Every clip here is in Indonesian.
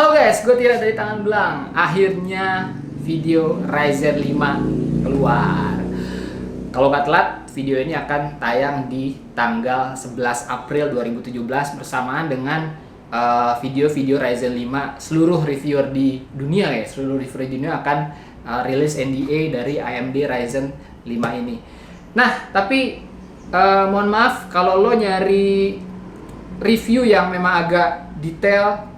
Halo guys, gue Tira dari Tangan Belang. Akhirnya video Ryzen 5 keluar. Kalau nggak telat, video ini akan tayang di tanggal 11 April 2017 bersamaan dengan video-video Ryzen 5 seluruh reviewer di dunia ya. Seluruh reviewer di dunia akan rilis NDA dari AMD Ryzen 5 ini. Nah, tapi mohon maaf kalau lo nyari review yang memang agak detail,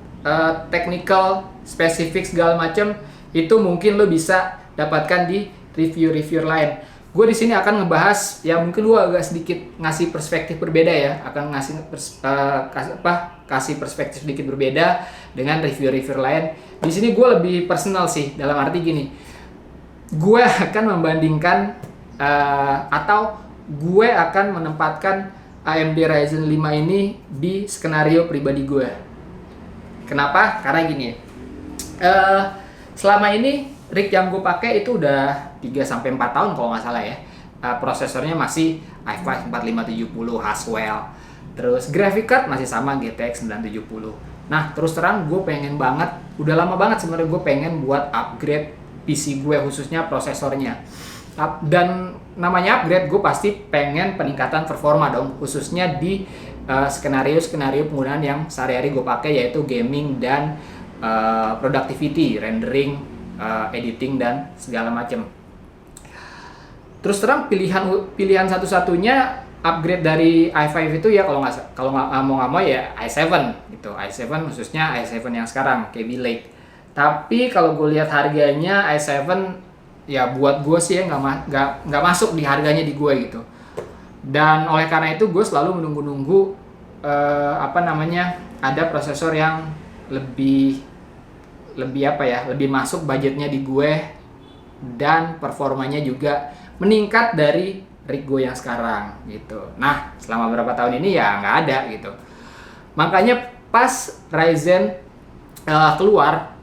technical, spesifik segala macam, itu mungkin lo bisa dapatkan di review-review lain. Gue di sini akan ngebahas ya, mungkin gue agak sedikit ngasih perspektif berbeda ya, akan kasih perspektif sedikit berbeda dengan review-review lain. Di sini gue lebih personal sih, dalam arti gini, gue akan membandingkan atau gue akan menempatkan AMD Ryzen 5 ini di skenario pribadi gue. Kenapa? Karena gini, selama ini rig yang gue pakai itu udah 3-4 tahun kalau nggak salah ya. Prosesornya masih i5 4570 Haswell. Terus graphic card masih sama GTX 970. Nah, terus terang gue pengen banget, udah lama banget sebenarnya gue pengen buat upgrade PC gue, khususnya prosesornya. Dan namanya upgrade, gue pasti pengen peningkatan performa dong, khususnya di skenario penggunaan yang sehari-hari gue pakai, yaitu gaming dan productivity, rendering, editing dan segala macam. Terus terang pilihan satu-satunya upgrade dari i5 itu ya kalau nggak mau ya i7 gitu. i7 khususnya i7 yang sekarang Kaby Lake. Tapi kalau gue lihat harganya i7 ya buat gue sih ya nggak masuk di harganya di gue gitu. Dan oleh karena itu gue selalu menunggu ada prosesor yang lebih masuk budgetnya di gue, dan performanya juga meningkat dari rig gue yang sekarang gitu. Nah, selama beberapa tahun ini ya nggak ada gitu. Makanya pas Ryzen keluar,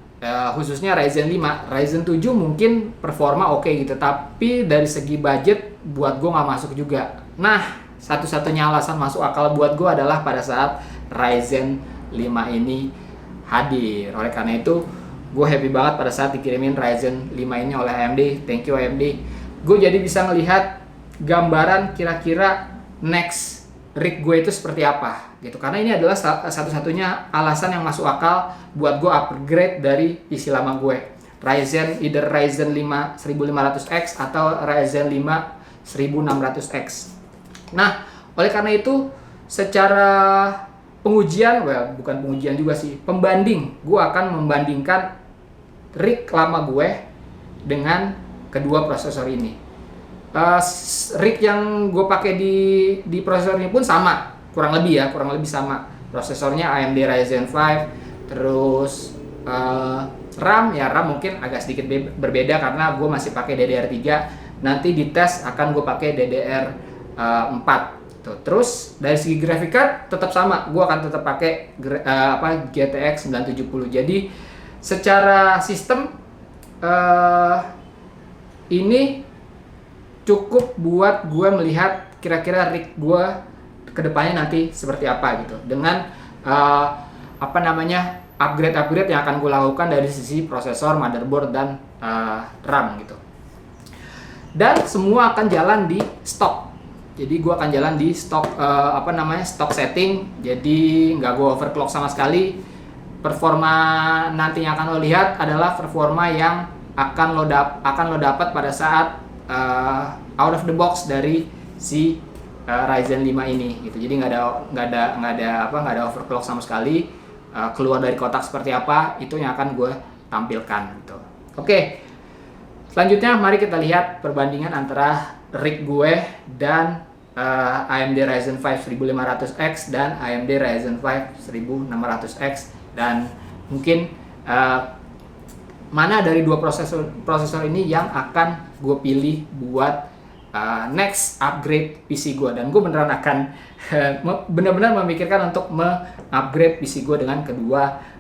khususnya Ryzen 5, Ryzen 7 mungkin performa oke gitu, tapi dari segi budget buat gue nggak masuk juga. Nah, satu-satunya alasan masuk akal buat gue adalah pada saat Ryzen 5 ini hadir. Oleh karena itu, gue happy banget pada saat dikirimin Ryzen 5 ini oleh AMD. Thank you AMD. Gue jadi bisa ngelihat gambaran kira-kira next rig gue itu seperti apa gitu. Karena ini adalah satu-satunya alasan yang masuk akal buat gue upgrade dari PC lama gue. Either Ryzen 5 1500X atau Ryzen 5 1600X. Nah, oleh karena itu secara pengujian, bukan pengujian juga sih, pembanding, gue akan membandingkan rig lama gue dengan kedua prosesor ini. Rig yang gue pakai di prosesor ini pun sama, kurang lebih sama. Prosesornya AMD Ryzen 5, terus RAM mungkin agak sedikit berbeda karena gue masih pakai DDR3. Nanti di tes akan gue pakai DDR4. Terus dari segi graphic card tetap sama, gue akan tetap pakai GTX 970. Jadi secara sistem ini cukup buat gue melihat kira-kira rig gue kedepannya nanti seperti apa gitu, dengan upgrade yang akan gue lakukan dari sisi prosesor, motherboard dan RAM gitu. Dan semua akan jalan di stock. Jadi gue akan jalan di stock stock setting. Jadi nggak gue overclock sama sekali. Performa nanti yang akan lo lihat adalah performa yang akan lo dapat pada saat out of the box dari si Ryzen 5 ini gitu. Jadi nggak ada overclock sama sekali. Keluar dari kotak seperti apa itu yang akan gue tampilkan gitu. Oke. Selanjutnya mari kita lihat perbandingan antara rig gue dan AMD Ryzen 5 1500X dan AMD Ryzen 5 1600X, dan mungkin mana dari dua prosesor ini yang akan gue pilih buat next upgrade PC gue. Dan gue beneran akan benar-benar memikirkan untuk mengupgrade PC gue dengan kedua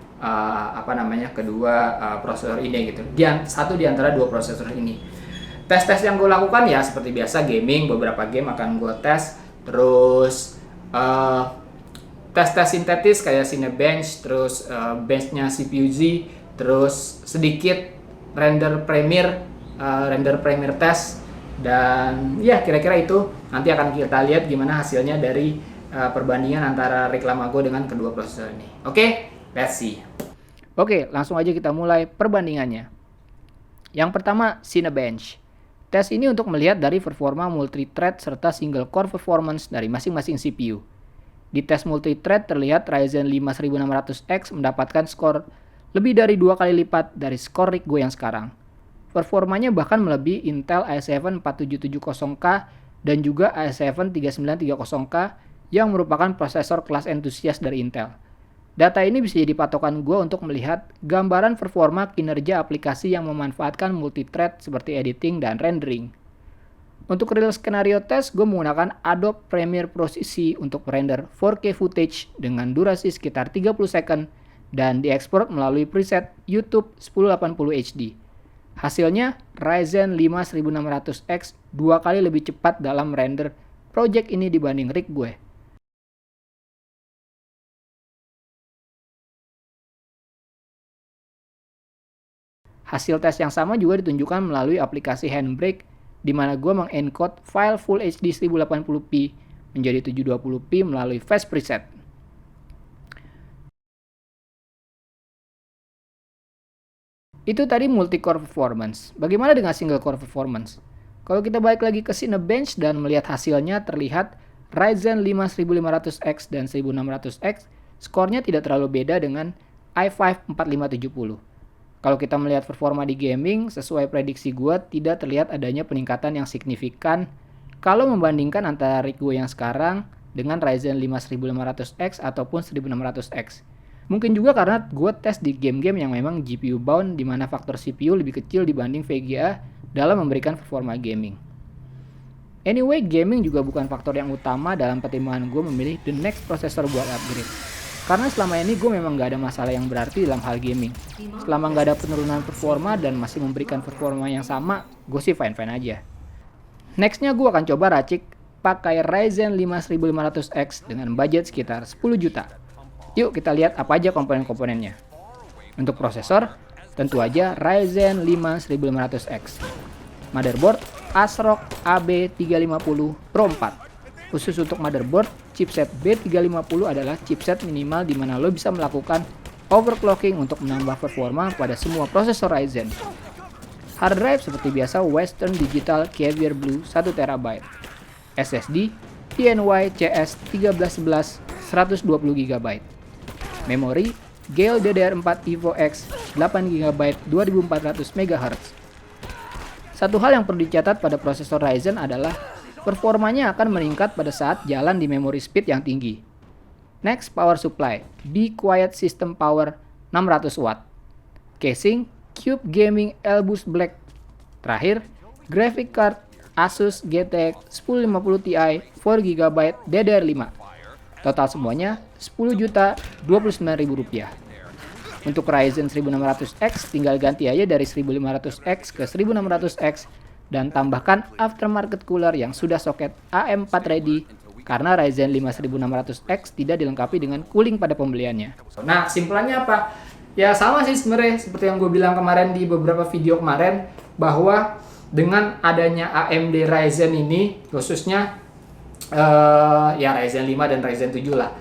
prosesor ini gitu. Satu di antara dua prosesor ini. Tes-tes yang gue lakukan ya seperti biasa, gaming, beberapa game akan gue tes. Terus tes-tes sintetis kayak Cinebench, terus benchnya CPU-Z, terus sedikit render Premiere test, dan ya kira-kira itu nanti akan kita lihat gimana hasilnya dari perbandingan antara Rick Lamago dengan kedua prosesor ini. Oke, let's see. Oke, langsung aja kita mulai perbandingannya. Yang pertama, Cinebench. Tes ini untuk melihat dari performa multi-thread serta single core performance dari masing-masing CPU. Di tes multi-thread terlihat Ryzen 5 1600X mendapatkan skor lebih dari 2 kali lipat dari skor Rick Go yang sekarang. Performanya bahkan melebihi Intel i7 4770K dan juga i7 3930K yang merupakan prosesor kelas entusias dari Intel. Data ini bisa jadi patokan gue untuk melihat gambaran performa kinerja aplikasi yang memanfaatkan multithread seperti editing dan rendering. Untuk real scenario test, gue menggunakan Adobe Premiere Pro CC untuk render 4K footage dengan durasi sekitar 30 second dan diekspor melalui preset YouTube 1080 HD. Hasilnya, Ryzen 5 1600X 2 kali lebih cepat dalam render project ini dibanding Rick gue. Hasil tes yang sama juga ditunjukkan melalui aplikasi Handbrake, di mana gue mengencode file Full HD 1080p menjadi 720p melalui Fast Preset. Itu tadi multi-core performance. Bagaimana dengan single core performance? Kalau kita balik lagi ke Cinebench dan melihat hasilnya, terlihat Ryzen 5 1500X dan 1600X skornya tidak terlalu beda dengan i5 4570. Kalau kita melihat performa di gaming, sesuai prediksi gue, tidak terlihat adanya peningkatan yang signifikan kalau membandingkan antara Rick Go yang sekarang dengan Ryzen 5 1500X ataupun 1600X. Mungkin juga karena gue tes di game-game yang memang GPU bound, di mana faktor CPU lebih kecil dibanding VGA dalam memberikan performa gaming. Anyway, gaming juga bukan faktor yang utama dalam pertimbangan gue memilih the next processor buat upgrade. Karena selama ini gue memang gak ada masalah yang berarti dalam hal gaming. Selama gak ada penurunan performa dan masih memberikan performa yang sama, gue sih fine-fine aja. Nextnya gue akan coba racik pakai Ryzen 5 1500X dengan budget sekitar 10 juta. Yuk kita lihat apa aja komponen-komponennya. Untuk prosesor, tentu aja Ryzen 5 1500X. Motherboard, ASRock AB350 Pro 4. Khusus untuk motherboard, chipset B350 adalah chipset minimal di mana lo bisa melakukan overclocking untuk menambah performa pada semua prosesor Ryzen. Hard drive seperti biasa Western Digital Caviar Blue 1TB. SSD PNY CS 1311 120GB. Memori Gale DDR4 Evo X 8GB 2400MHz. Satu hal yang perlu dicatat pada prosesor Ryzen adalah performanya akan meningkat pada saat jalan di memory speed yang tinggi. Next, power supply. Be Quiet System Power 600 Watt. Casing, Cube Gaming Elbus Black. Terakhir, graphic card Asus GTX 1050 Ti 4GB DDR5. Total semuanya Rp10.029.000. Untuk Ryzen 1600X tinggal ganti aja dari 1500X ke 1600X dan tambahkan aftermarket cooler yang sudah soket AM4 ready karena Ryzen 5 1600X tidak dilengkapi dengan cooling pada pembeliannya. Nah, simpulannya apa? Ya sama sih sebenarnya seperti yang gue bilang kemarin di beberapa video kemarin, bahwa dengan adanya AMD Ryzen ini khususnya ya Ryzen 5 dan Ryzen 7 lah.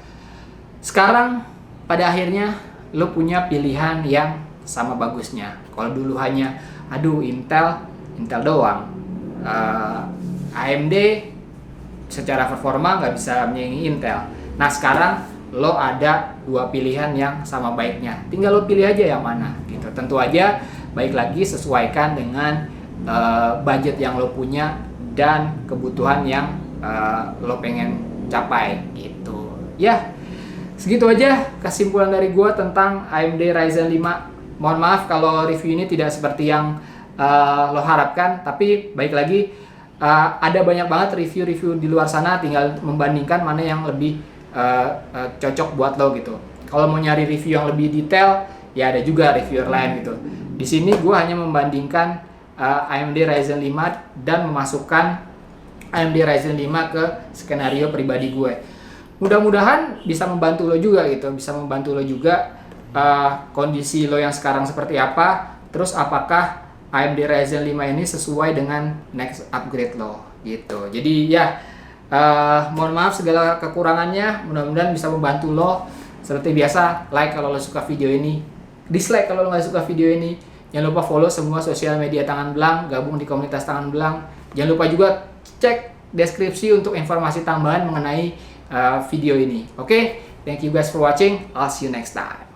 Sekarang pada akhirnya lo punya pilihan yang sama bagusnya. Kalau dulu hanya Intel doang, AMD secara performa nggak bisa menyaingi Intel. Nah sekarang lo ada dua pilihan yang sama baiknya, tinggal lo pilih aja yang mana gitu. Tentu aja baik lagi sesuaikan dengan budget yang lo punya dan kebutuhan yang lo pengen capai gitu. Ya segitu aja kesimpulan dari gue tentang AMD Ryzen 5. Mohon maaf kalau review ini tidak seperti yang lo harapkan, tapi baik lagi ada banyak banget review-review di luar sana, tinggal membandingkan mana yang lebih cocok buat lo gitu. Kalau mau nyari review yang lebih detail, ya ada juga reviewer lain gitu. Di sini gue hanya membandingkan AMD Ryzen 5 dan memasukkan AMD Ryzen 5 ke skenario pribadi gue. mudah-mudahan bisa membantu lo juga gitu, bisa membantu lo juga kondisi lo yang sekarang seperti apa, terus apakah AMD Ryzen 5 ini sesuai dengan next upgrade lo gitu. Jadi ya mohon maaf segala kekurangannya, mudah-mudahan bisa membantu lo. Seperti biasa, like kalau lo suka video ini, dislike kalau lo nggak suka video ini. Jangan lupa follow semua sosial media Tangan Belang, gabung di komunitas Tangan Belang. Jangan lupa juga cek deskripsi untuk informasi tambahan mengenai video ini. Oke, thank you guys for watching. I'll see you next time.